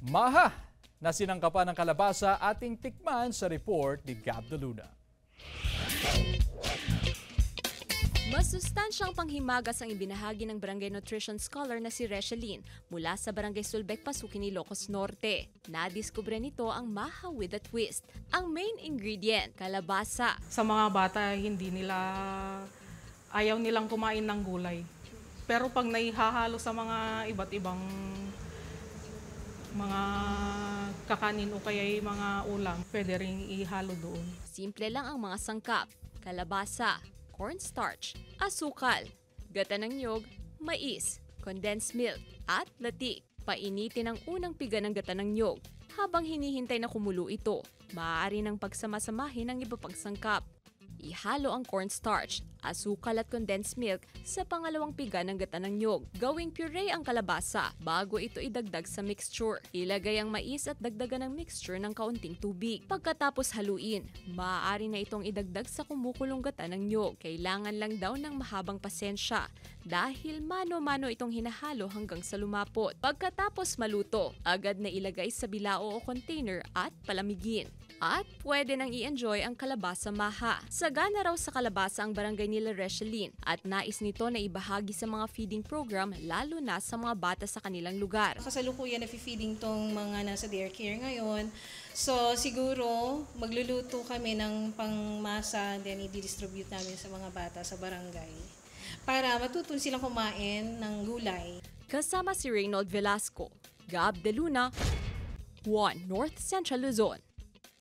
Maha na sinangkapan ng kalabasa ating tikman sa report ni Gab de Luna. Masustansyang panghimagas ang ibinahagi ng barangay nutrition scholar na si Reshalyn mula sa barangay Sulbec, Pasukin, Ilocos Norte. Nadiskubre nito ang Maha with a twist. Ang main ingredient, kalabasa. Sa mga bata, ayaw nilang kumain ng gulay. Pero pag naihahalo sa mga iba't ibang mga kakanin o kaya mga ulam, pwede rin ihalo doon. Simple lang ang mga sangkap, kalabasa, cornstarch, asukal, gata ng niyog, mais, condensed milk, at latik. Painitin ang unang piga ng gata ng niyog. Habang hinihintay na kumulo ito, maaari nang pagsamasamahin ang iba pang sangkap. Ihalo ang cornstarch, asukal at condensed milk sa pangalawang piga ng gata ng niyog. Gawing puree ang kalabasa bago ito idagdag sa mixture. Ilagay ang mais at dagdagan ng mixture ng kaunting tubig. Pagkatapos haluin, maaari na itong idagdag sa kumukulong gata ng niyog. Kailangan lang daw ng mahabang pasensya dahil mano-mano itong hinahalo hanggang sa lumapot. Pagkatapos maluto, agad na ilagay sa bilao o container at palamigin. At pwede nang i-enjoy ang kalabasa maha. Sagana raw sa kalabasa ang barangay nila Reshalyn at nais nito na ibahagi sa mga feeding program lalo na sa mga bata sa kanilang lugar. Kasalukuyan na feeding tong mga nasa daycare ngayon. So siguro magluluto kami ng pangmasa then i-distribute namin sa mga bata sa barangay para matuto silang kumain ng gulay. Kasama si Reynold Velasco, Gab de Luna, 1 North Central Luzon.